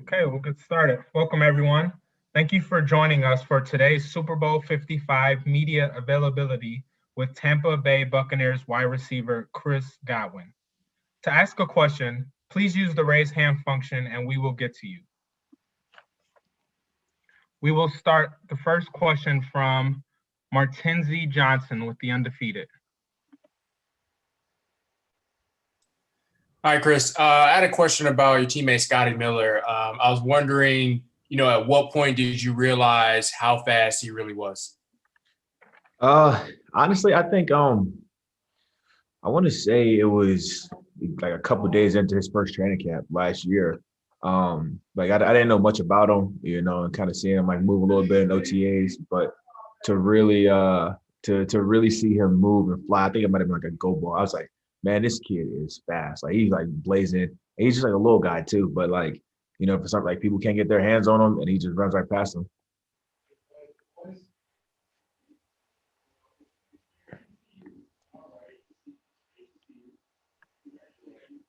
Okay, we'll get started. Welcome, everyone. Thank you for joining us for today's Super Bowl 55 media availability with Tampa Bay Buccaneers wide receiver Chris Godwin. To ask a question, please use the raise hand function and we will get to you. We will start the first question from Martenzie Johnson with the Undefeated. Hi, Chris. I had a question about your teammate, Scotty Miller. I was wondering, at what point did you realize how fast he really was? Honestly, I think I want to say it was like a couple days into his first training camp last year. Like I didn't know much about him, and kind of seeing him like move a little bit in OTAs, but to really to really see him move and fly, I think it might have been like a go ball. I was like, man, this kid is fast. Like he's like blazing. And he's just like a little guy too, but like, for something like people can't get their hands on him and he just runs right past them.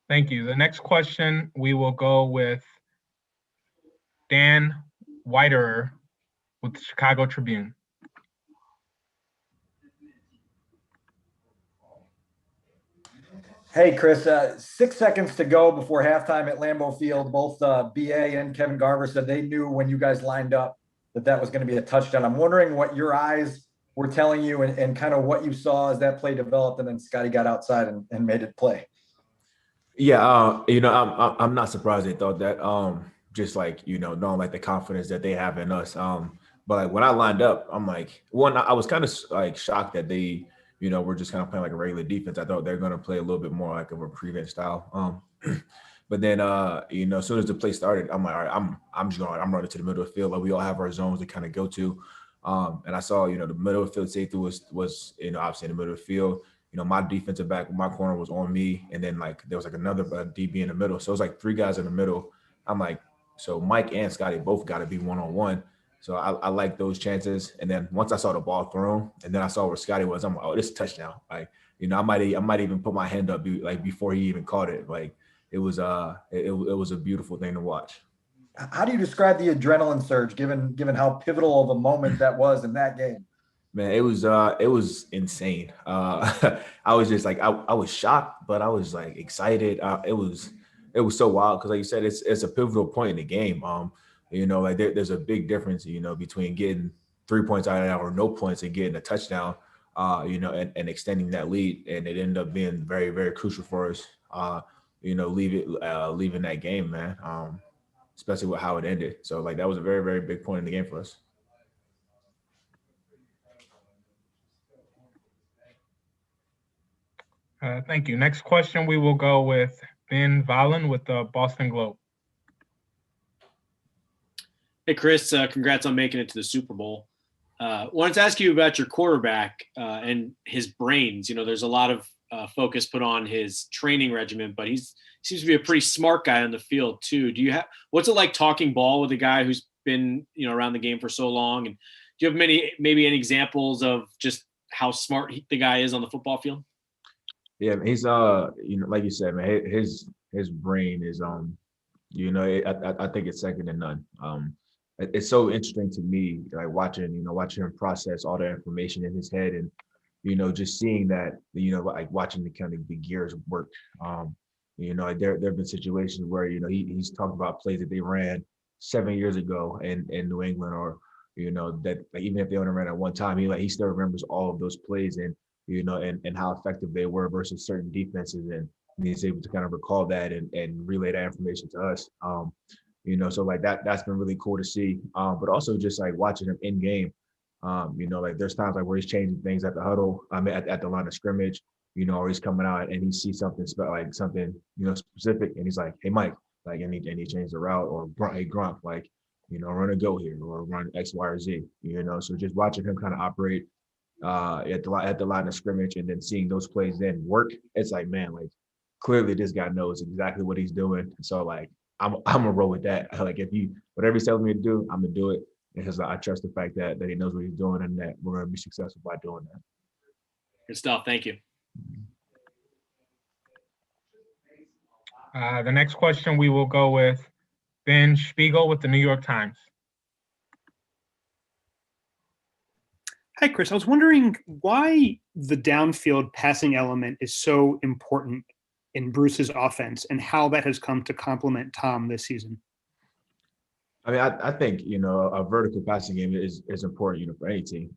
Thank you. The next question, we will go with Dan Widerer with the Chicago Tribune. Hey, Chris, 6 seconds to go before halftime at Lambeau Field. Both BA and Kevin Garver said they knew when you guys lined up that was going to be a touchdown. I'm wondering what your eyes were telling you and kind of what you saw as that play developed, and then Scotty got outside and made it play. Yeah, I'm not surprised they thought that. Just like knowing like the confidence that they have in us. But like when I lined up, I'm like, one, I was kind of like shocked that they, we're just kind of playing like a regular defense. I thought they're going to play a little bit more like of a prevent style. But then, as soon as the play started, I'm like, all right, I'm running to the middle of the field. Like we all have our zones to kind of go to. And I saw, the middle of the field safety was obviously in the middle of the field. My defensive back, my corner was on me. And then like, there was like another DB in the middle. So it was like three guys in the middle. I'm like, so Mike and Scotty both got to be one-on-one. So I like those chances. And then once I saw the ball thrown, and then I saw where Scotty was, I'm like, oh, this is a touchdown. Like, I might even put my hand up like before he even caught it. Like it was a beautiful thing to watch. How do you describe the adrenaline surge given how pivotal of a moment that was in that game? Man, it was insane. I was just like I was shocked, but I was like excited. It was so wild because like you said, it's a pivotal point in the game. Like there's a big difference, between getting 3 points out of that or no points and getting a touchdown, and extending that lead. And it ended up being very, very crucial for us, leaving that game, man, especially with how it ended. So like that was a very, very big point in the game for us. Thank you. Next question, we will go with Ben Valen with the Boston Globe. Hey, Chris, congrats on making it to the Super Bowl. Wanted to ask you about your quarterback and his brains. There's a lot of focus put on his training regimen, but he seems to be a pretty smart guy on the field too. What's it like talking ball with a guy who's been, around the game for so long? And do you have maybe any examples of just how smart the guy is on the football field? Yeah, he's like you said, man, his brain is I think it's second to none. It's so interesting to me, like watching him process all the information in his head and, just seeing that, like watching the kind of the gears work. Like there have been situations where, he's talked about plays that they ran 7 years ago in New England or, that like, even if they only ran at one time, he still remembers all of those plays and, and how effective they were versus certain defenses. And he's able to kind of recall that and relay that information to us. So like that's been really cool to see. But also just like watching him in game, like there's times like where he's changing things at the huddle, at the line of scrimmage, or he's coming out and he sees something specific, and he's like, "Hey, Mike," like, and he changed the route, or "Hey, Grunt, like, run a go here, or run X, Y, or Z." So just watching him kind of operate at the line of scrimmage, and then seeing those plays then work, it's like, man, like clearly this guy knows exactly what he's doing. So like I'm gonna roll with that. Like whatever he's telling me to do, I'm gonna do it because I trust the fact that he knows what he's doing and that we're gonna be successful by doing that. Good stuff. Thank you. The next question we will go with Ben Spiegel with the New York Times. Hi, Chris. I was wondering why the downfield passing element is so important in Bruce's offense and how that has come to complement Tom this season. I mean, I think, a vertical passing game is important, for any team.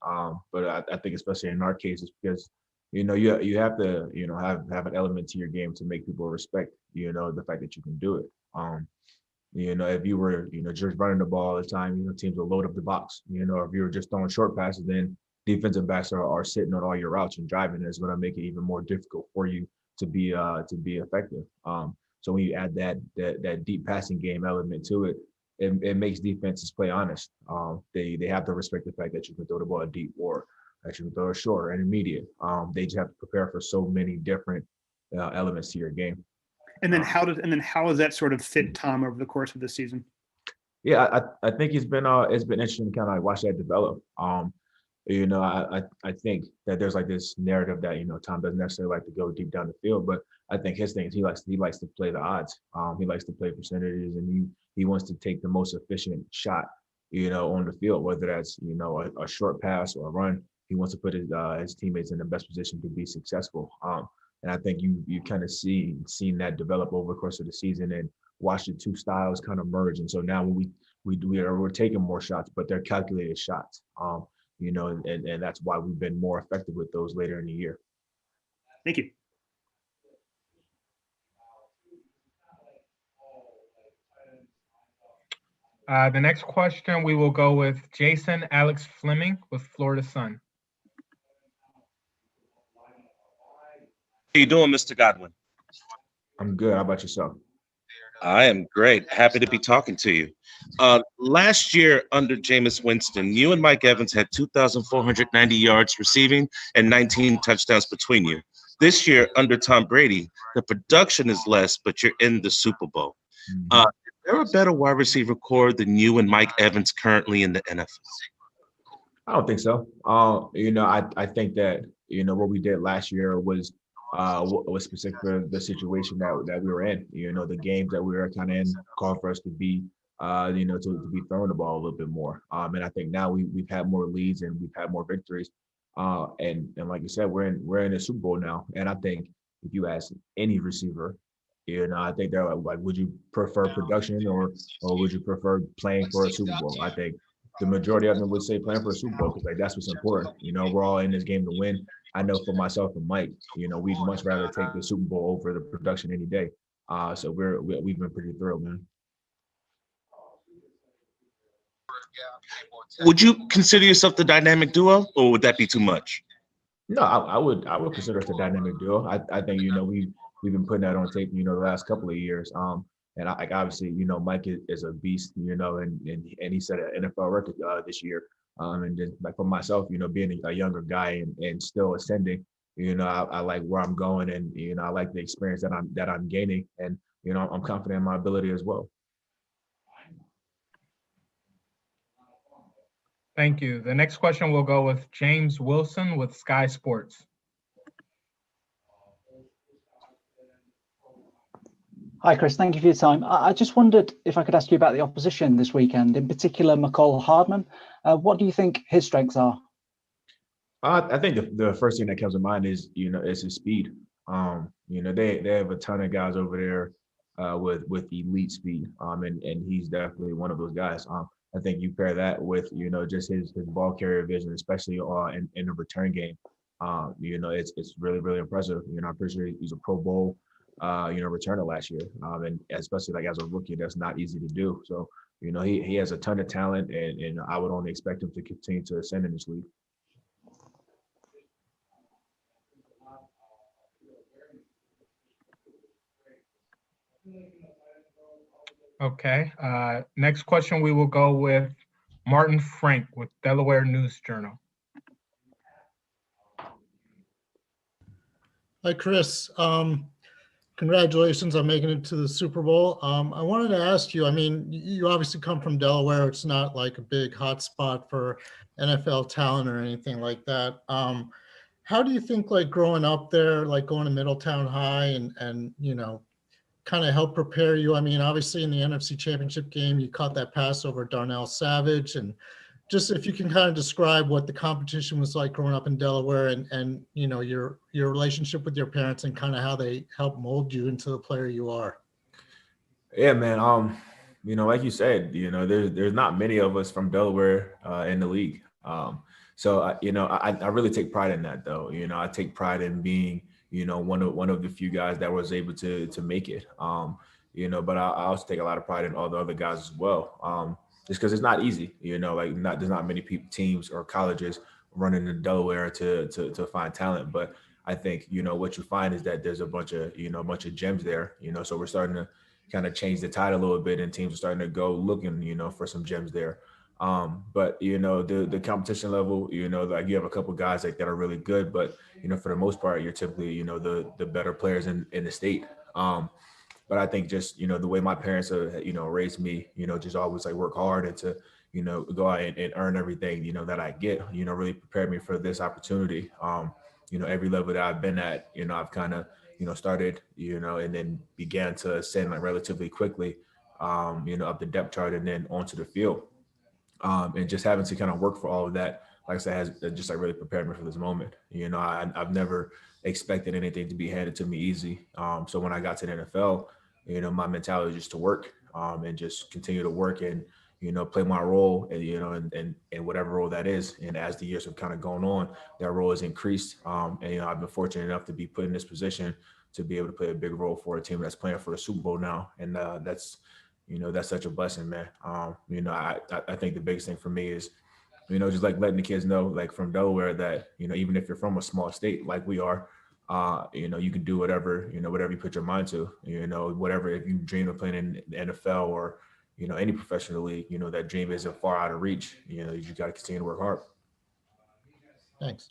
But I think especially in our case, it's because, you have to, have an element to your game to make people respect, the fact that you can do it. If you were, just running the ball all the time, teams will load up the box. If you were just throwing short passes, then defensive backs are sitting on all your routes and driving. And it's going to make it even more difficult for you to be effective. So when you add that deep passing game element to it, it makes defenses play honest. They have to respect the fact that you can throw the ball deep or that you can throw it short or intermediate. They just have to prepare for so many different elements to your game. And then how does that sort of fit Tom over the course of the season? Yeah, I think it's been interesting to kind of like watch that develop. I think that there's like this narrative that Tom doesn't necessarily like to go deep down the field, but I think his thing is he likes to play the odds. He likes to play percentages, and he wants to take the most efficient shot, on the field, whether that's a short pass or a run. He wants to put his teammates in the best position to be successful. And I think you kind of seen that develop over the course of the season and watch the two styles kind of merge. And so now when we're taking more shots, but they're calculated shots. And that's why we've been more effective with those later in the year. Thank you. The next question, we will go with Jason Alex Fleming with Florida Sun. How you doing, Mr. Godwin? I'm good. How about yourself? I am great. Happy to be talking to you. Last year under Jameis Winston, you and Mike Evans had 2,490 yards receiving and 19 touchdowns between you. This year under Tom Brady, the production is less, but you're in the Super Bowl. Is there a better wide receiver core than you and Mike Evans currently in the NFL? I don't think so. I think that, what we did last year was specific for the situation that we were in. The games that we were kind of in called for us to be, to be throwing the ball a little bit more. And I think now we've had more leads and we've had more victories. And like you said, we're in a Super Bowl now. And I think if you ask any receiver, I think they're like, would you prefer production or would you prefer playing for a Super Bowl? I think the majority of them would say playing for a Super Bowl because like that's what's important. We're all in this game to win. I know for myself and Mike, we'd much rather take the Super Bowl over the production any day. So we've been pretty thrilled, man. Would you consider yourself the dynamic duo, or would that be too much? No, I would consider us a dynamic duo. I think we've been putting that on tape, the last couple of years. And obviously, Mike is a beast, and he set an NFL record this year. And then like for myself, being a younger guy and still ascending, I like where I'm going, and I like the experience that I'm gaining, and I'm confident in my ability as well. Thank you. The next question will go with James Wilson with Sky Sports. Hi, Chris. Thank you for your time. I just wondered if I could ask you about the opposition this weekend, in particular, Mecole Hardman. What do you think his strengths are? I think the first thing that comes to mind is, is his speed. They have a ton of guys over there with elite speed, and he's definitely one of those guys. I think you pair that with, just his ball carrier vision, especially in the return game. It's really, really impressive. I'm pretty sure he's a Pro Bowl returner last year. And especially like as a rookie, that's not easy to do. So, he has a ton of talent, and I would only expect him to continue to ascend in this league. Okay. Next question, we will go with Martin Frank with Delaware News Journal. Hi, Chris. Congratulations on making it to the Super Bowl. I wanted to ask you, you obviously come from Delaware. It's not like a big hot spot for NFL talent or anything like that. How do you think, like growing up there, like going to Middletown High and kind of help prepare you? I mean, obviously in the NFC Championship game, you caught that pass over Darnell Savage, and just if you can kind of describe what the competition was like growing up in Delaware, and you know, your relationship with your parents and kind of how they helped mold you into the player you are. Yeah, man. You know, like you said, you know, there's not many of us from Delaware in the league. So I really take pride in that, though. You know, I take pride in being, you know, one of the few guys that was able to make it. You know, but I also take a lot of pride in all the other guys as well. Just because it's not easy, you know, like there's not many teams or colleges running in Delaware to find talent. But I think, you know, what you find is that there's a bunch of gems there, you know, so we're starting to kind of change the tide a little bit, and teams are starting to go looking, you know, for some gems there. But you know, the competition level, you know, like you have a couple guys like that are really good, but you know, for the most part, you're typically, you know, the better players in the state. But I think just, you know, the way my parents have, you know, raised me, you know, just always like work hard and to, you know, go out and earn everything, you know, that I get, you know, really prepared me for this opportunity. You know, every level that I've been at, you know, I've kind of, you know, started, you know, and then began to ascend like relatively quickly, you know, up the depth chart and then onto the field. And just having to kind of work for all of that, like I said, has just like really prepared me for this moment. You know, I've never expected anything to be handed to me easy. So when I got to the NFL, you know, my mentality was just to work and just continue to work and, you know, play my role and, you know, and whatever role that is. And as the years have kind of gone on, that role has increased. And, you know, I've been fortunate enough to be put in this position to be able to play a big role for a team that's playing for a Super Bowl now. And that's, you know, that's such a blessing, man. You know, I think the biggest thing for me is, you know, just like letting the kids know, like from Delaware, that, you know, even if you're from a small state like we are, you know, you can do whatever, you know, whatever you put your mind to, you know, whatever, if you dream of playing in the NFL or, you know, any professional league, you know, that dream isn't far out of reach. You know, you got to continue to work hard. Thanks.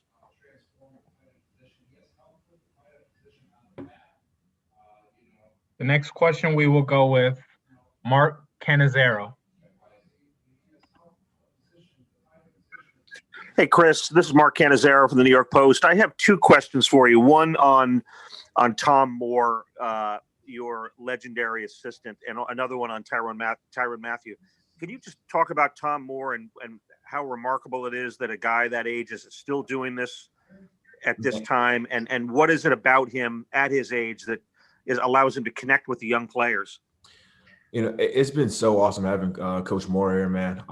The next question we will go with Mark Cannizzaro. Hey, Chris, this is Mark Cannizzaro from the New York Post. I have two questions for you. One on Tom Moore, your legendary assistant, and another one on Tyrann Mathieu. Can you just talk about Tom Moore and how remarkable it is that a guy that age is still doing this at this time? And what is it about him at his age that allows him to connect with the young players? You know, it's been so awesome having Coach Moore here, man.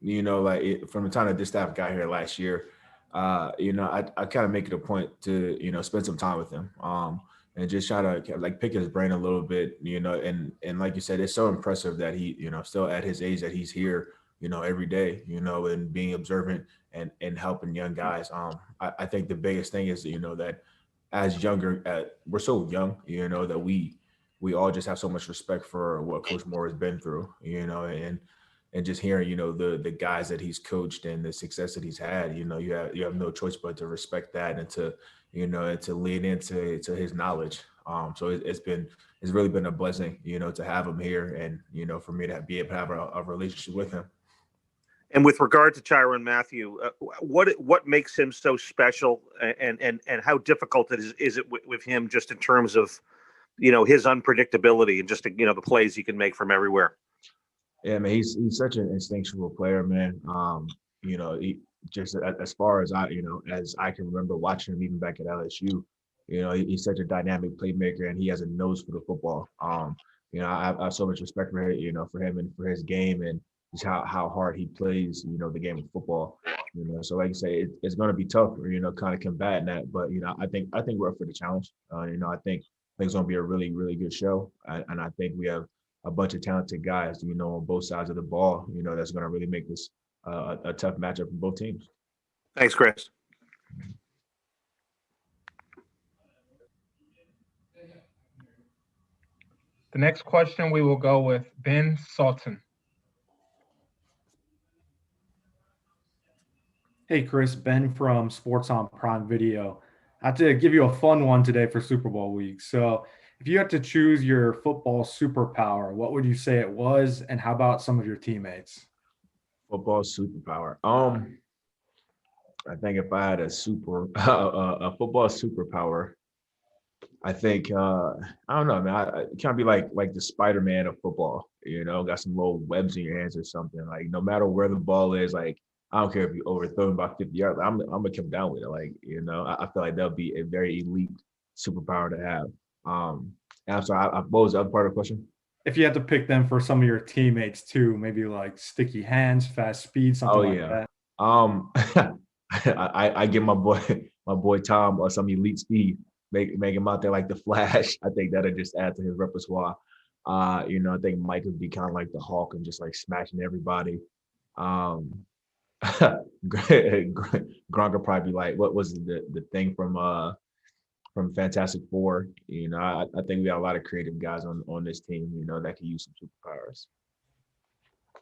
You know, like from the time that this staff got here last year, you know, I kind of make it a point to, you know, spend some time with him and just try to like pick his brain a little bit, you know, and like you said, it's so impressive that he, you know, still at his age that he's here, you know, every day, you know, and being observant and helping young guys. I think the biggest thing is, you know, that as younger, we're so young, you know, that we all just have so much respect for what Coach Moore has been through, you know, and just hearing, you know, the guys that he's coached and the success that he's had, you know, you have no choice but to respect that and to, you know, and to lean into his knowledge. So it's really been a blessing, you know, to have him here and, you know, for me to be able to have a relationship with him. And with regard to Tyrann Mathieu, what makes him so special, and how difficult is it with him, just in terms of, you know, his unpredictability and just, you know, the plays he can make from everywhere? Yeah, man, he's such an instinctual player, man. You know, just as far as as I can remember watching him even back at LSU, you know, he's such a dynamic playmaker and he has a nose for the football. You know, I have so much respect for him, you know, for him and for his game and just how hard he plays, you know, the game of football. You know, so like you say, it's going to be tough, you know, kind of combating that. But you know, I think we're up for the challenge. You know, I think it's going to be a really, really good show, and I think we have a bunch of talented guys, you know, on both sides of the ball, you know, that's going to really make this a tough matchup for both teams. Thanks, Chris. The next question we will go with Ben Sultan. Hey, Chris, Ben from Sports on Prime Video. I have to give you a fun one today for Super Bowl week. So if you had to choose your football superpower, what would you say it was? And how about some of your teammates? Football superpower. I think if I had a football superpower, I think I don't know, man. I kind of be like the Spider-Man of football. Got some little webs in your hands or something. Like no matter where the ball is, like I don't care if you overthrow about 50 yards. I'm gonna come down with it. Like I feel like that'll be a very elite superpower to have. And I'm sorry. What was the other part of the question? If you had to pick them for some of your teammates too, maybe like sticky hands, fast speed, something like that. I give my boy Tom or some elite speed. Make him out there like the Flash. I think that'll just add to his repertoire. I think Mike would be kind of like the Hulk and just like smashing everybody. Gronk would probably be like, what was the thing from Fantastic Four? I think we got a lot of creative guys on this team, that can use some superpowers.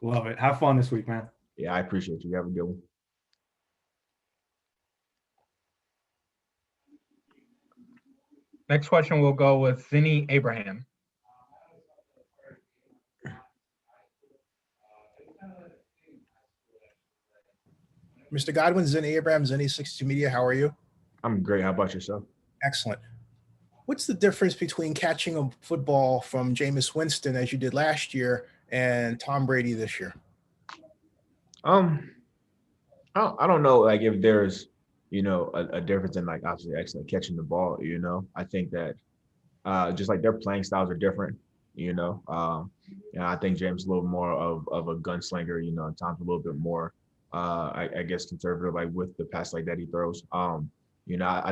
Love it. Have fun this week, man. Yeah, I appreciate you. Have a good one. Next question will go with Zinni Abraham. Mr. Godwin, Zinni Abraham, Zinni 62 Media. How are you? I'm great. How about yourself? Excellent. What's the difference between catching a football from Jameis Winston as you did last year and Tom Brady this year? I don't know, like if there's a difference in like obviously actually catching the ball. I think that just like their playing styles are different. I think James is a little more of a gunslinger. Tom's a little bit more I guess conservative, like with the pass like that he throws. I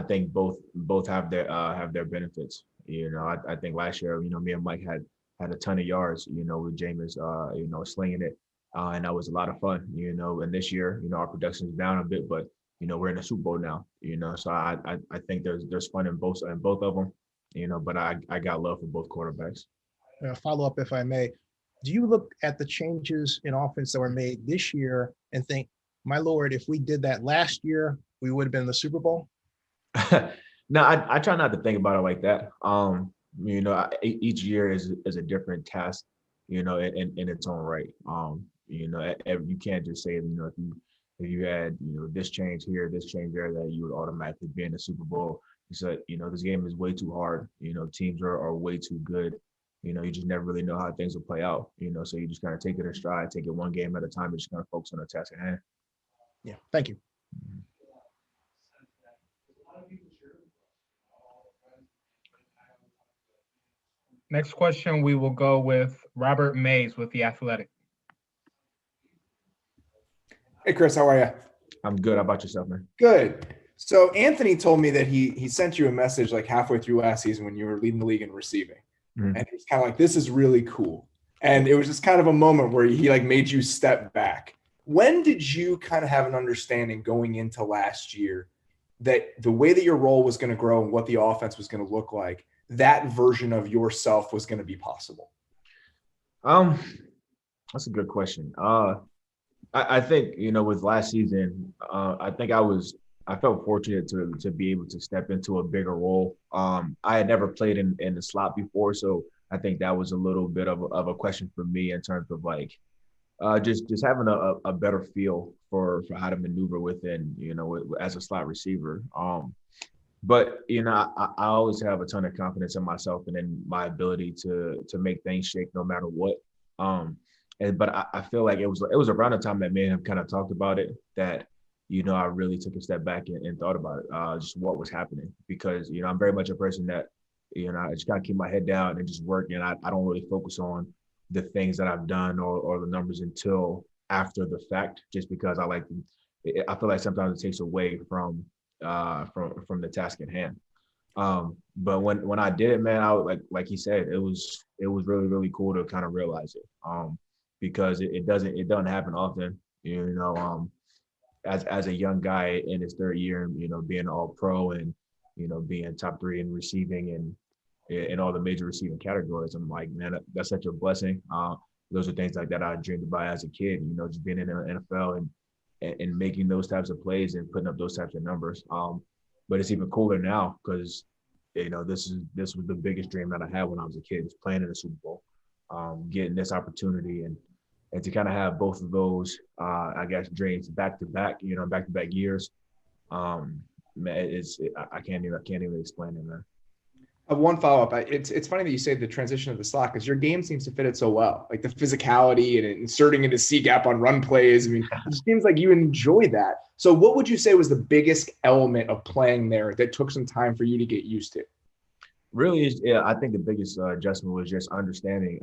think both have their benefits. I think last year, me and Mike had a ton of yards, with Jameis, slinging it, and that was a lot of fun. And this year, our production is down a bit, but we're in the Super Bowl now. So I think there's fun in both of them. But I got love for both quarterbacks. Follow up, if I may. Do you look at the changes in offense that were made this year and think, my Lord, if we did that last year, we would have been in the Super Bowl? No, I try not to think about it like that. Each year is a different task, in its own right. You can't just say, if you had, this change here, this change there, that you would automatically be in the Super Bowl. So, this game is way too hard. Teams are way too good. You just never really know how things will play out. So you just kind of take it in stride, take it one game at a time, and just kind of focus on the task at hand. Yeah, thank you. Next question, we will go with Robert Mays with The Athletic. Hey, Chris, how are you? I'm good. How about yourself, man? Good. So Anthony told me that he sent you a message like halfway through last season when you were leading the league in receiving. Mm-hmm. And he was kind of like, this is really cool. And it was just kind of a moment where he like made you step back. When did you kind of have an understanding going into last year that the way that your role was going to grow and what the offense was going to look like, that version of yourself was going to be possible? That's a good question. I think, with last season, I think I felt fortunate to be able to step into a bigger role. I had never played in the slot before, so I think that was a little bit of a question for me in terms of like just having a better feel for how to maneuver within, as a slot receiver. But I always have a ton of confidence in myself and in my ability to make things shake no matter what. But I feel like it was around the time that me and him kind of talked about it that I really took a step back and thought about it, just what was happening, because I'm very much a person that I just gotta keep my head down and just work, and I don't really focus on the things that I've done or the numbers until after the fact, just because I feel like sometimes it takes away from the task at hand. But when I did it, man, I like he said, it was really, really cool to kind of realize it, because it doesn't happen often, as a young guy in his third year, being all pro and being top 3 in receiving and in all the major receiving categories. I'm like, man, that's such a blessing. Those are things like that I dreamed about as a kid, just being in the NFL and making those types of plays and putting up those types of numbers. But it's even cooler now because, this was the biggest dream that I had when I was a kid, was playing in the Super Bowl, getting this opportunity and to kind of have both of those, I guess, dreams back to back years. Man, I can't even explain it, man. One follow-up. It's funny that you say the transition of the slot because your game seems to fit it so well, like the physicality and inserting into C gap on run plays. I mean, it just seems like you enjoy that. So what would you say was the biggest element of playing there that took some time for you to get used to? Really, yeah, I think the biggest adjustment was just understanding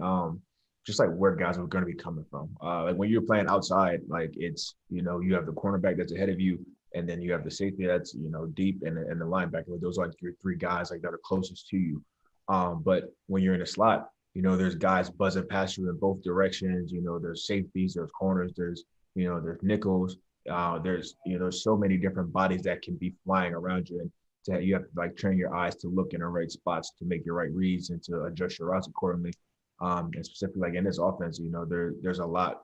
just like where guys were going to be coming from. Like when you're playing outside, like it's, you have the cornerback that's ahead of you, and then you have the safety that's, deep, and the linebacker. Those are like your three guys like that are closest to you. But when you're in a slot, there's guys buzzing past you in both directions. There's safeties, there's corners, there's nickels. There's so many different bodies that can be flying around you, and you have to like train your eyes to look in the right spots to make your right reads and to adjust your routes accordingly. And specifically like in this offense, there's a lot,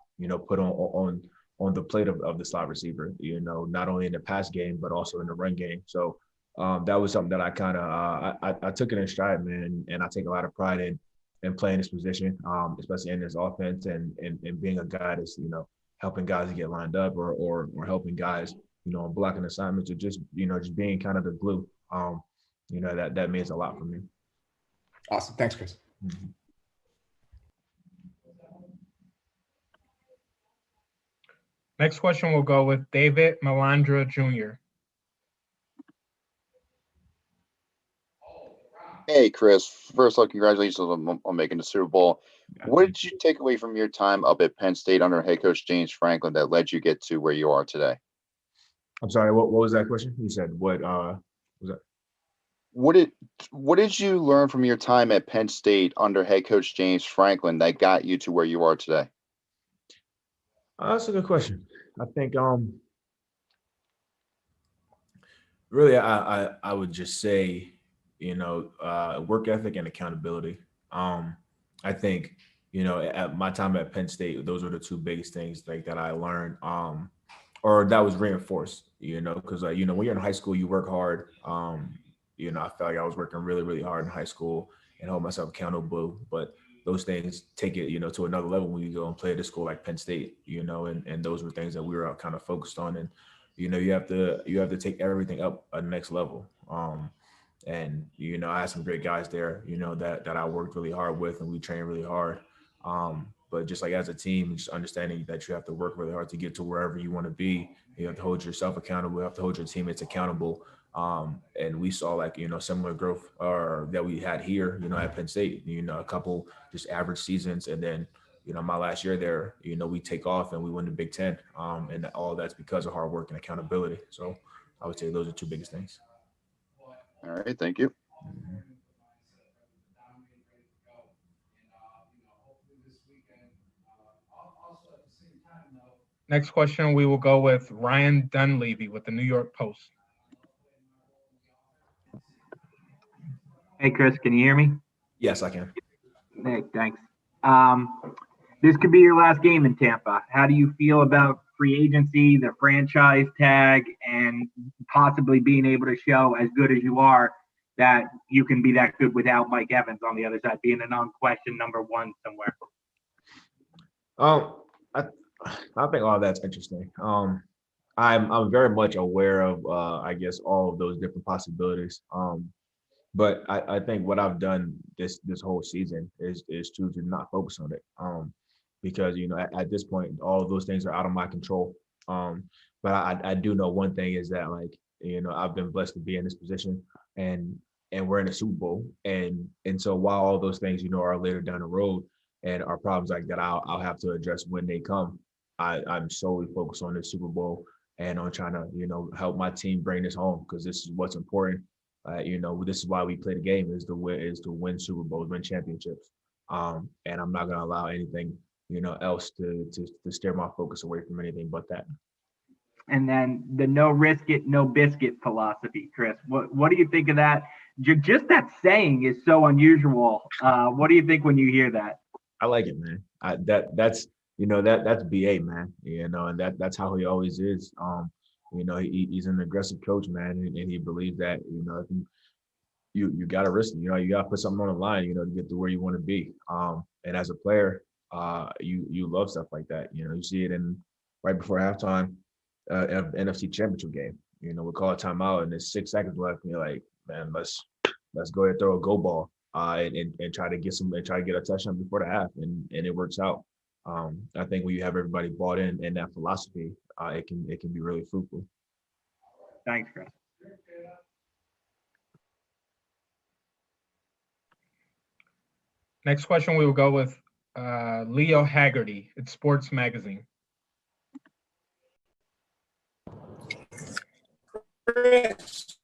put on the plate of the slot receiver, not only in the pass game, but also in the run game. So that was something that I kind of, I took it in stride, man. And I take a lot of pride in playing this position, especially in this offense and being a guy that's, helping guys to get lined up or helping guys, on blocking assignments or just being kind of the glue. That means a lot for me. Awesome. Thanks, Chris. Mm-hmm. Next question will go with David Melandra Jr. Hey, Chris. First of all, congratulations on making the Super Bowl. What did you take away from your time up at Penn State under head coach James Franklin that led you get to where you are today? I'm sorry, what was that question? You said what was that? What did you learn from your time at Penn State under head coach James Franklin that got you to where you are today? That's a good question. I think really I would just say, work ethic and accountability. I think, at my time at Penn State, those were the two biggest things like that I learned, or that was reinforced, because when you're in high school, you work hard. I felt like I was working really, really hard in high school and hold myself accountable, but those things take it, to another level when you go and play at a school like Penn State, and those were things that we were kind of focused on. And, you have to take everything up a next level. And, I had some great guys there, that I worked really hard with and we trained really hard. But just like as a team, just understanding that you have to work really hard to get to wherever you want to be. You have to hold yourself accountable. You have to hold your teammates accountable. And we saw similar growth that we had here, at Penn State, a couple just average seasons. And then, my last year there, we take off and we win the Big Ten. And all that's because of hard work and accountability. So I would say those are two biggest things. All right. Thank you. Mm-hmm. Next question, we will go with Ryan Dunleavy with the New York Post. Hey, Chris, can you hear me? Yes, I can. Hey, thanks. This could be your last game in Tampa. How do you feel about free agency, the franchise tag, and possibly being able to show as good as you are that you can be that good without Mike Evans on the other side, being an unquestioned number one somewhere? I think all that's interesting. I'm very much aware of I guess all of those different possibilities. But I think what I've done this whole season is choose to not focus on it. Because at this point all of those things are out of my control. But I do know one thing is that I've been blessed to be in this position and we're in a Super Bowl. And so while all those things are later down the road and are problems like that I'll have to address when they come, I'm solely focused on the Super Bowl and on trying to help my team bring this home, because this is what's important. This is why we play the game, is to win Super Bowls, win championships. And I'm not going to allow anything else to steer my focus away from anything but that. And then the no risk it, no biscuit philosophy, Chris. What do you think of that? Just that saying is so unusual. What do you think when you hear that? I like it, man. That's BA, man. And that's how he always is. He's an aggressive coach, man, and he believes that if you got to risk it. You got to put something on the line, to get to where you want to be. And as a player, you love stuff like that. You see it in right before halftime of NFC Championship game. We call a timeout and there's 6 seconds left, and you're like, man, let's let's go ahead and throw a go ball and try to get a touchdown before the half, and it works out. I think when you have everybody bought in that philosophy, it can be really fruitful. Thanks, Chris. Next question, we will go with Leo Haggerty. It's Sports Magazine. Chris,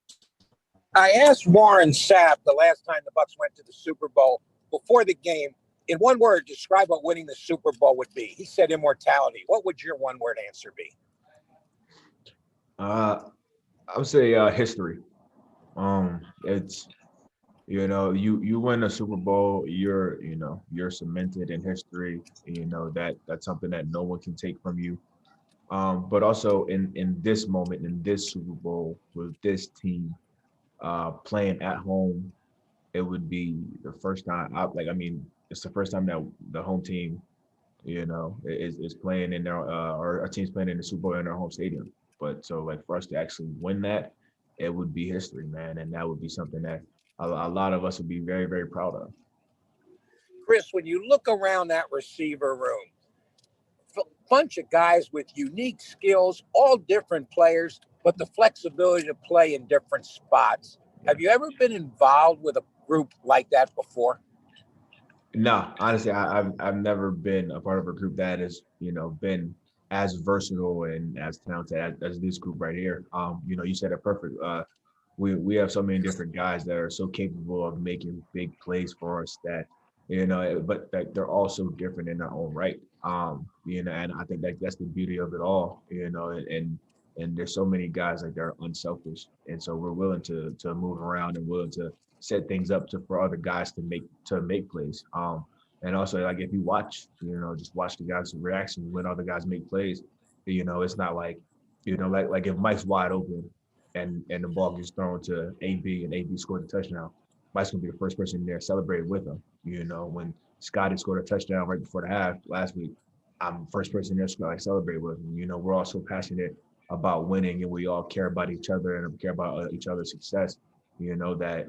I asked Warren Sapp the last time the Bucs went to the Super Bowl before the game, in one word, describe what winning the Super Bowl would be. He said immortality. What would your one-word answer be? I would say history. It's you win a Super Bowl, you're cemented in history. That's something that no one can take from you. But also in this moment, in this Super Bowl with this team playing at home, it would be the first time. It's the first time that the home team, is playing in their or our team's playing in the Super Bowl in their home stadium. But so for us to actually win that, it would be history, man, and that would be something that a lot of us would be very, very proud of. Chris, when you look around that receiver room, bunch of guys with unique skills, all different players, but the flexibility to play in different spots. Have you ever been involved with a group like that before? No, honestly, I've never been a part of a group that has, been as versatile and as talented as this group right here. You said it perfect. We have so many different guys that are so capable of making big plays for us that, but they're all so different in their own right. And I think that's the beauty of it all, and there's so many guys that are unselfish. And so we're willing to move around and willing to set things up for other guys to make plays. And also, if you watch, just watch the guys' reactions when other guys make plays. It's not like if Mike's wide open and the ball gets thrown to AB and AB scored a touchdown, Mike's gonna be the first person there celebrating with him. When Scotty scored a touchdown right before the half last week, I'm the first person there to celebrate with him. We're all so passionate about winning, and we all care about each other and care about each other's success. That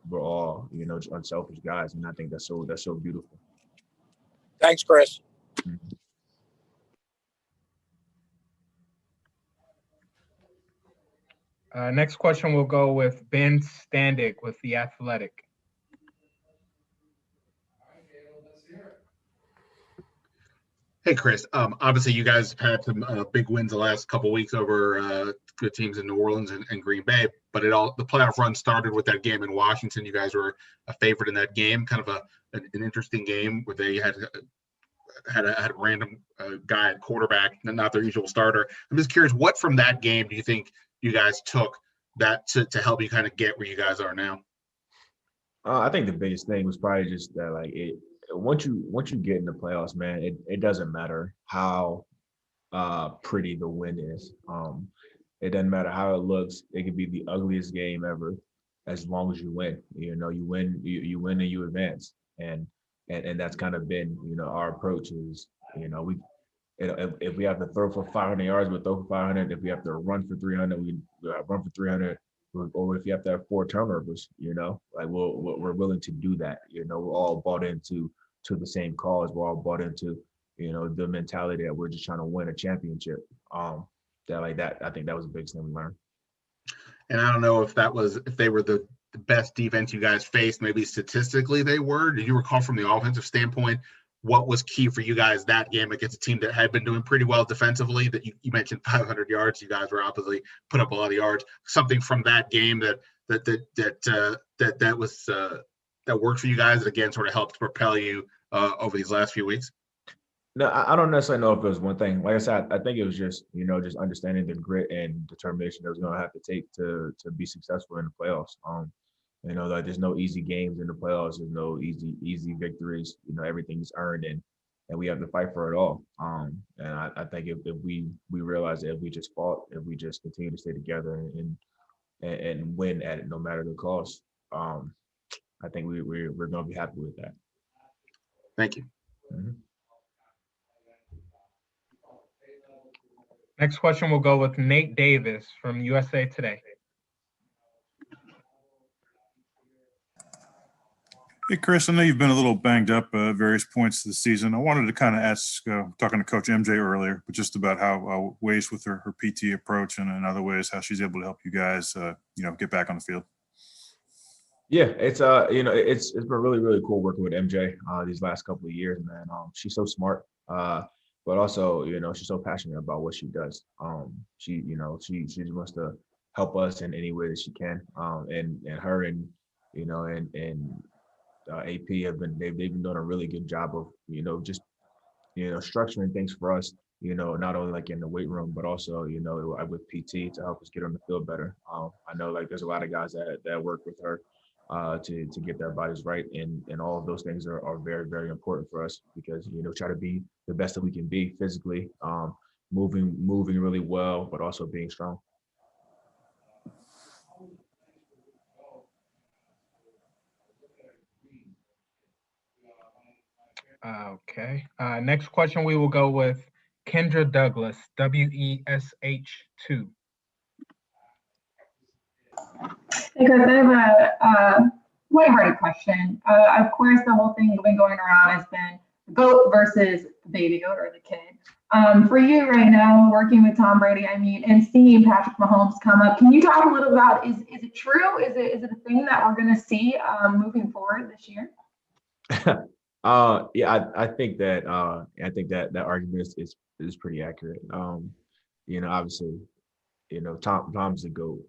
we're all unselfish guys, and I think that's so beautiful. Thanks, Chris. Next question will go with Ben Standig with The Athletic. Hey, Chris. Obviously, you guys have had some big wins the last couple of weeks over good teams in New Orleans and Green Bay. But the playoff run started with that game in Washington. You guys were a favorite in that game, kind of an interesting game where they had a random guy at quarterback, not their usual starter. I'm just curious, what from that game do you think you guys took that to help you kind of get where you guys are now? I think the biggest thing was probably just that once you get in the playoffs, man, it doesn't matter how pretty the win is. It doesn't matter how it looks. It could be the ugliest game ever, as long as you win. You win and you advance. And that's kind of been our approach is if we have to throw for 500 yards, we'll throw for 500. If we have to run for 300, we run for 300. Or if you have to have 4 turnovers, we're willing to do that. We're all bought into the same cause. We're all bought into the mentality that we're just trying to win a championship. That I think that was the biggest thing we learned. And I don't know if they were the best defense you guys faced. Maybe statistically they were. Do you recall from the offensive standpoint what was key for you guys that game against a team that had been doing pretty well defensively? That you mentioned 500 yards. You guys were obviously put up a lot of yards. Something from that game that worked for you guys that again sort of helped propel you over these last few weeks. No, I don't necessarily know if it was one thing. Like I said, I think it was just just understanding the grit and determination that was going to have to take to be successful in the playoffs. There's no easy games in the playoffs. There's no easy victories. Everything's earned, and we have to fight for it all. And I think if we realize that if we just fought, if we just continue to stay together and win at it, no matter the cost, I think we're going to be happy with that. Thank you. Mm-hmm. Next question will go with Nate Davis from USA Today. Hey, Chris, I know you've been a little banged up at various points this season. I wanted to kind of ask, talking to Coach MJ earlier, but just about how ways with her PT approach and in other ways, how she's able to help you guys, get back on the field. Yeah, it's it's been really really cool working with MJ these last couple of years, man. She's so smart, but also she's so passionate about what she does. She just wants to help us in any way that she can. And her and AP they've been doing a really good job of just structuring things for us. Not only like in the weight room, but also with PT to help us get on the field better. I know like there's a lot of guys that work with her to get their bodies right, and all of those things are very very important for us because try to be the best that we can be physically, moving really well, but also being strong. Okay. Next question, we will go with Kendra Douglas, WESH2. Hey, Chris, I have a lighthearted question. Of course, the whole thing been going around has been the goat versus the baby goat or the kid. For you right now, working with Tom Brady, and seeing Patrick Mahomes come up, can you talk a little about is it true? Is it a thing that we're going to see moving forward this year? Yeah, I think that that argument is pretty accurate. Obviously, Tom's the GOAT,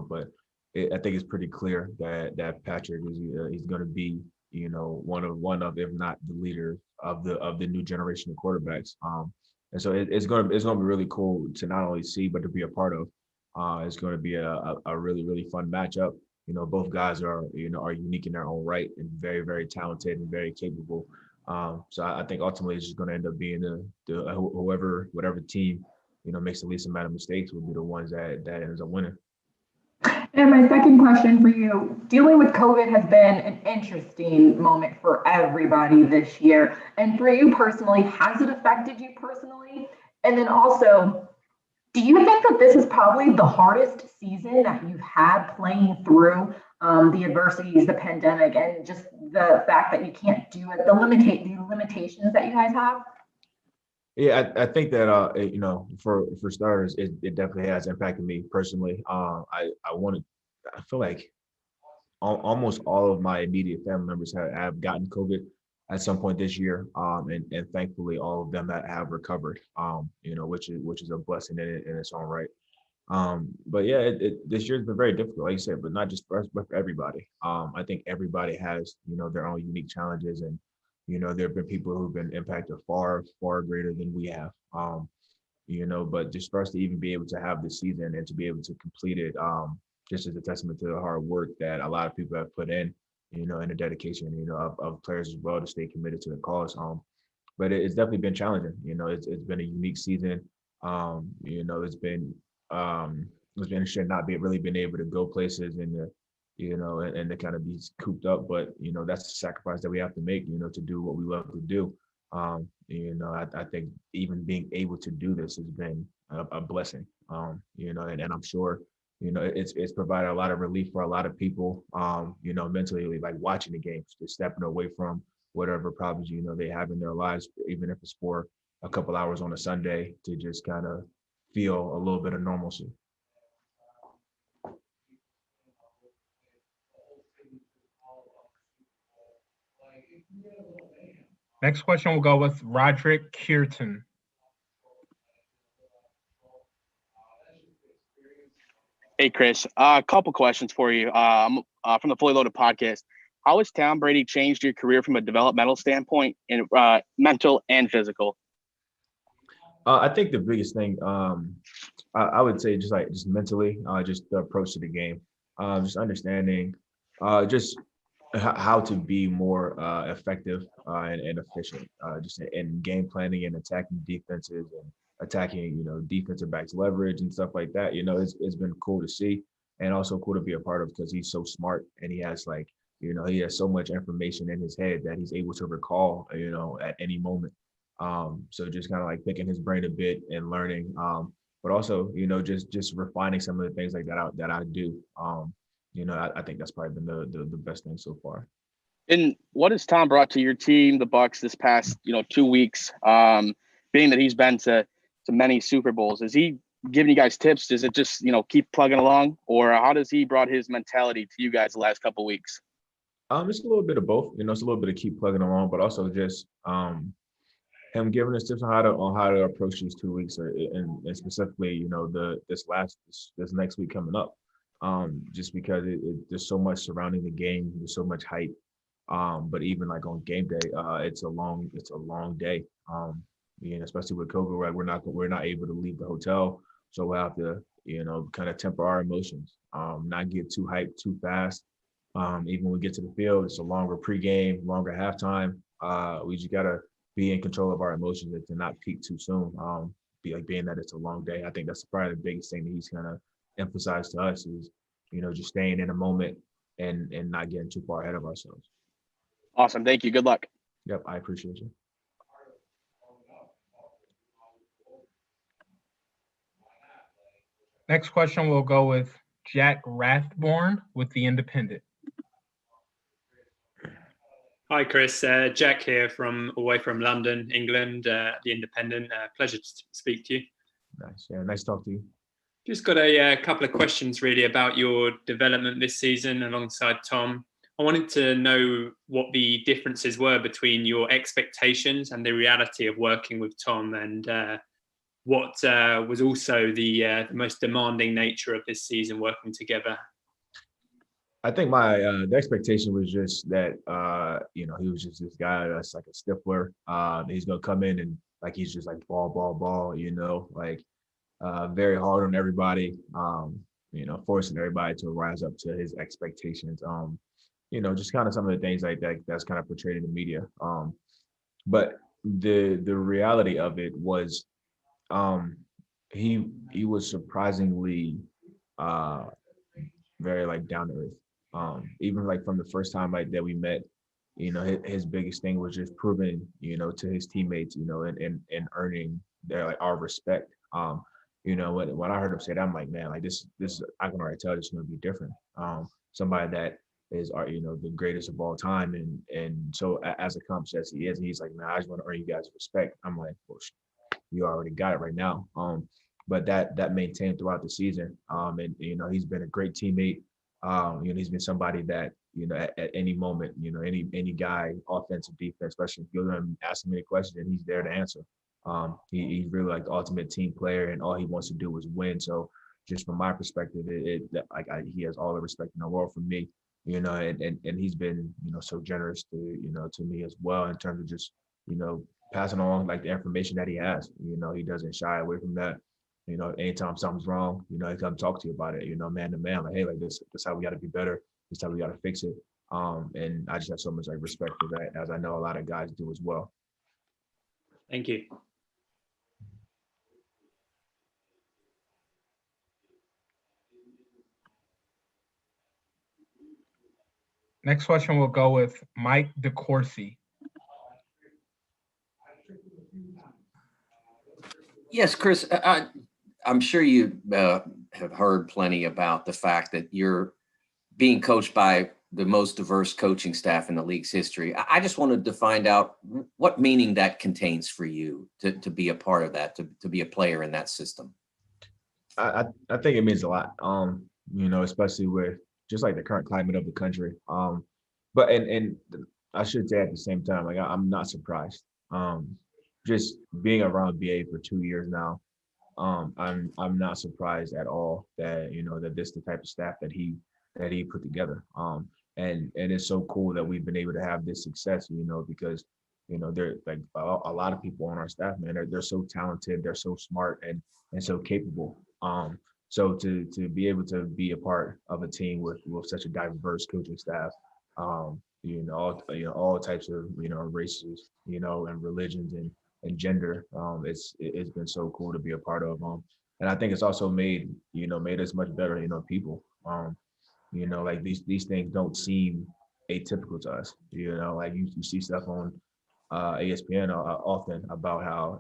but I think it's pretty clear that Patrick is he's going to be one of if not the leader of the new generation of quarterbacks. And so it's going to be really cool to not only see but to be a part of. It's going to be a really really fun matchup. Both guys are unique in their own right and very very talented and very capable. So I think ultimately it's just going to end up being whatever team makes the least amount of mistakes will be the ones that ends up winning. And my second question for you, dealing with COVID has been an interesting moment for everybody this year. And for you personally, has it affected you personally? And then also, do you think that this is probably the hardest season that you've had playing through the adversities, the pandemic, and just the fact that you can't do it, the limitations that you guys have? Yeah, I think that for starters, it definitely has impacted me personally. I feel like almost all of my immediate family members have gotten COVID at some point this year, and thankfully all of them have recovered. Which is a blessing in its own right. But yeah, this year's been very difficult, like you said, but not just for us, but for everybody. I think everybody has their own unique challenges, and there have been people who've been impacted far far greater than we have. But just for us to even be able to have this season and to be able to complete it, just as a testament to the hard work that a lot of people have put in, and the dedication, of players as well to stay committed to the cause. But it's definitely been challenging. It's been a unique season. It's been interesting not really being able to go places and and to kind of be cooped up. But that's the sacrifice that we have to make, to do what we love to do. I think even being able to do this has been a blessing. And I'm sure it's provided a lot of relief for a lot of people. Mentally, like watching the games, just stepping away from whatever problems they have in their lives, even if it's for a couple hours on a Sunday, to just kind of feel a little bit of normalcy. Next question will go with Roderick Kierton. Hey, Chris, a couple questions for you. I'm from the Fully Loaded podcast. How has Tom Brady changed your career from a developmental standpoint, in mental and physical? I think the biggest thing, I would say, just mentally, just the approach to the game, just understanding, just how to be more effective and efficient, just in game planning and attacking defenses and attacking, defensive backs leverage and stuff like that. It's been cool to see, and also cool to be a part of, because he's so smart and he has he has so much information in his head that he's able to recall, at any moment. So just kind of like picking his brain a bit and learning, but also, just refining some of the things like that I do. I think that's probably been the best thing so far. And what has Tom brought to your team, the Bucs, this past 2 weeks? Being that he's been to many Super Bowls, is he giving you guys tips? Does it just keep plugging along, or how does he brought his mentality to you guys the last couple of weeks? It's a little bit of both. It's a little bit of keep plugging along, but also just him giving us tips on how to approach these 2 weeks, and specifically, this next week coming up. Just because there's so much surrounding the game, there's so much hype. But even like on game day, it's a long day. Especially with COVID, right? We're not able to leave the hotel, so we'll have to kind of temper our emotions, not get too hyped too fast. Even when we get to the field, it's a longer pregame, longer halftime. We just gotta be in control of our emotions and to not peak too soon. Being that it's a long day, I think that's probably the biggest thing that he's kind of emphasized to us is, just staying in a moment and not getting too far ahead of ourselves. Awesome. Thank you. Good luck. Yep. I appreciate you. Next question will go with Jack Rathborn with The Independent. Hi, Chris. Jack here away from London, England, The Independent. Pleasure to speak to you. Nice. Yeah, nice to talk to you. Just got a couple of questions really about your development this season alongside Tom. I wanted to know what the differences were between your expectations and the reality of working with Tom, and what was also the most demanding nature of this season working together. I think my the expectation was just that he was just this guy that's like a stiffler. He's gonna come in and he's just like ball, very hard on everybody. Forcing everybody to rise up to his expectations. Just kind of some of the things like that that's kind of portrayed in the media. But the reality of it was, he was surprisingly very down to earth. Even from the first time that we met, his biggest thing was just proving, to his teammates, and earning our respect. When I heard him say that, I'm like, man, this I can already tell this is going to be different. Somebody that is the greatest of all time, and so as accomplished as he is, he's like, man, I just want to earn you guys respect. I'm like, well, you already got it right now. But that maintained throughout the season. And he's been a great teammate. He's been somebody that at any moment, any guy, offensive, defense, especially if you're going to ask him any question, and he's there to answer. He's really the ultimate team player, and all he wants to do is win. So just from my perspective, he has all the respect in the world from me. And he's been so generous to me as well, in terms of just passing along the information that he has. He doesn't shy away from that. Anytime something's wrong, he come talk to you about it. Man to man, hey, this how we got to be better. This how we got to fix it. And I just have so much respect for that, as I know a lot of guys do as well. Thank you. Next question will go with Mike DeCourcy. Yes, Chris, I'm sure you have heard plenty about the fact that you're being coached by the most diverse coaching staff in the league's history. I just wanted to find out what meaning that contains for you to be a part of that, to be a player in that system. I think it means a lot, especially with just the current climate of the country. But I should say at the same time, I'm not surprised. Just being around BA for 2 years now, I'm not surprised at all that that this is the type of staff that he put together. And it's so cool that we've been able to have this success, because there a lot of people on our staff, man, they're so talented, they're so smart and so capable. So to be able to be a part of a team with such a diverse coaching staff, all types of races, and religions and gender, it's been so cool to be a part of. And I think it's also made us much better, people. These things don't seem atypical to us. You see stuff on ESPN often about how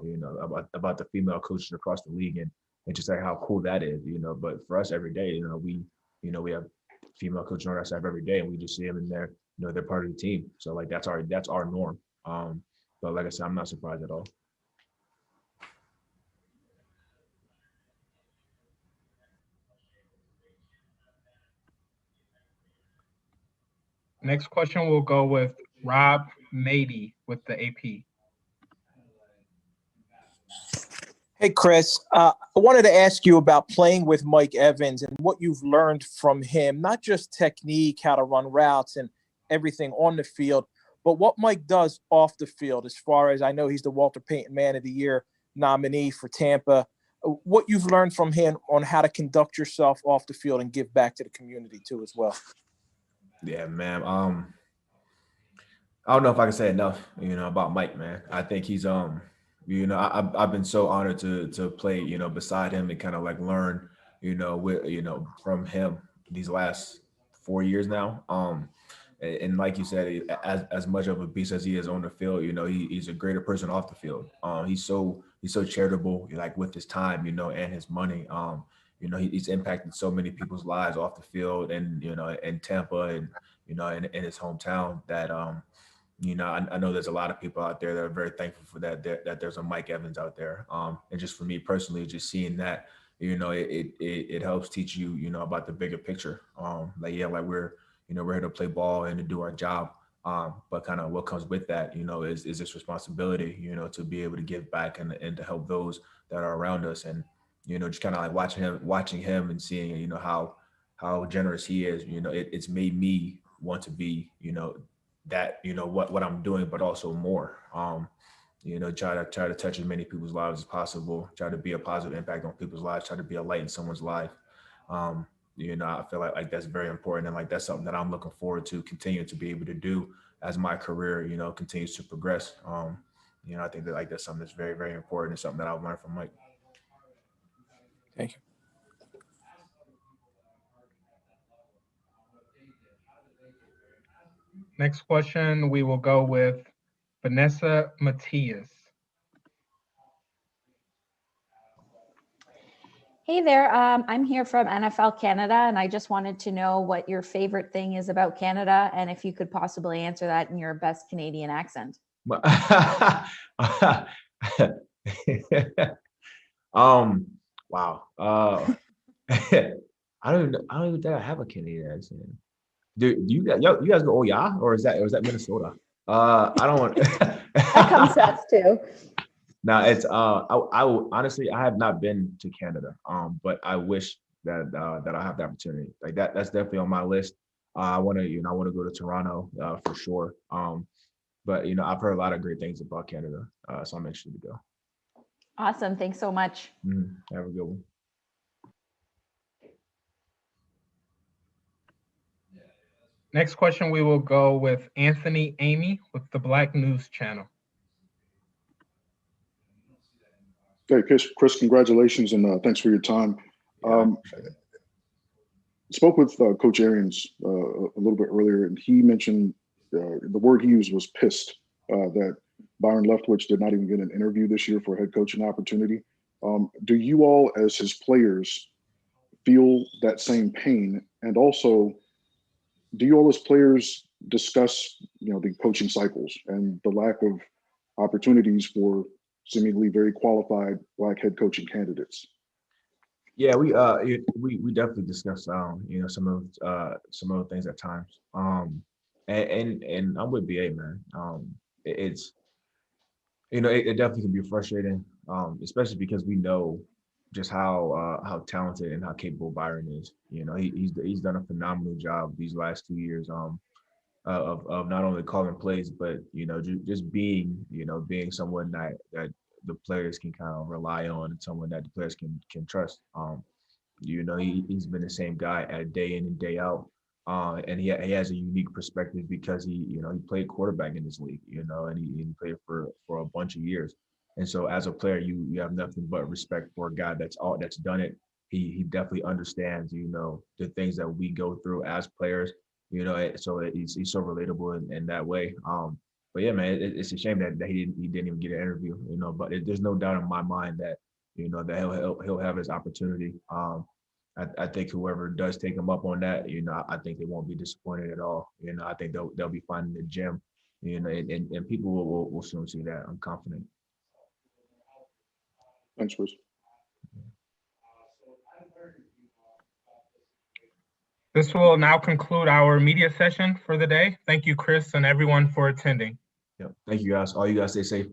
about the female coaches across the league, and just how cool that is. But for us every day, we have female coaches on our staff every day, and we just see them in they're part of the team. So like that's our norm. But like I said, I'm not surprised at all. Next question will go with Rob Mady with the AP. Hey, Chris, I wanted to ask you about playing with Mike Evans and what you've learned from him, not just technique, how to run routes and everything on the field, but what Mike does off the field, as far as I know he's the Walter Payton Man of the Year nominee for Tampa. What you've learned from him on how to conduct yourself off the field and give back to the community too as well. Yeah, man. I don't know if I can say enough, about Mike, man. I think he's I've been so honored to play, beside him and kind of like learn, from him these last 4 years now. And like you said, as much of a beast as he is on the field, he's a greater person off the field. He's so charitable, like with his time, and his money. He's impacted so many people's lives off the field, and in Tampa, and in his hometown. That I know there's a lot of people out there that are very thankful for that there's a Mike Evans out there. And just for me personally, just seeing that, it helps teach you, about the bigger picture. We're here to play ball and to do our job. But kind of what comes with that, is this responsibility, to be able to give back and to help those that are around us. And, just kind of like watching him and seeing, how generous he is, it's made me want to be, that, what I'm doing, but also more. Try to touch as many people's lives as possible, try to be a positive impact on people's lives, try to be a light in someone's life. I feel like that's very important. And like, that's something that I'm looking forward to continue to be able to do as my career, continues to progress. I think that that's something that's very, very important and something that I've learned from Mike. Thank you. Next question, we will go with Vanessa Matias. Hey there, I'm here from NFL Canada, and I just wanted to know what your favorite thing is about Canada, and if you could possibly answer that in your best Canadian accent. Wow. I don't even think I have a Canadian accent. Do you guys go, oh yeah, or is that Minnesota? I don't want. That comes sense too. No, it's I honestly I have not been to Canada, but I wish that I have the opportunity. Like that's definitely on my list. I want to go to Toronto for sure. But I've heard a lot of great things about Canada, so I'm interested to go. Awesome, thanks so much. Have a good one. Next question, we will go with Anthony Amy with the Black News Channel. Hey, Chris, congratulations and thanks for your time. Spoke with Coach Arians a little bit earlier, and he mentioned the word he used was pissed that Byron Leftwich did not even get an interview this year for a head coaching opportunity. Do you all, as his players, feel that same pain? And also, do you all as players discuss, the coaching cycles and the lack of opportunities for seemingly very qualified Black head coaching candidates? Yeah, we definitely discuss some of the things at times. And I'm with BA, man. It's it definitely can be frustrating, especially because we know just how talented and how capable Byron is. He's done a phenomenal job these last 2 years of not only calling plays, but just being someone that the players can kind of rely on and someone that the players can trust. He's been the same guy day in and day out, and he has a unique perspective because he played quarterback in this league, and he played for a bunch of years. And so as a player, you have nothing but respect for a guy that's done it. He definitely understands, the things that we go through as players, so he's so relatable in that way. But yeah, man, it's a shame that he didn't even get an interview, but there's no doubt in my mind that, that he'll have his opportunity. I think whoever does take them up on that, I think they won't be disappointed at all. I think they'll be finding the gym, and people will soon see that. I'm confident. Thanks, Chris. This will now conclude our media session for the day. Thank you, Chris, and everyone for attending. Yep. Thank you, guys. All you guys stay safe.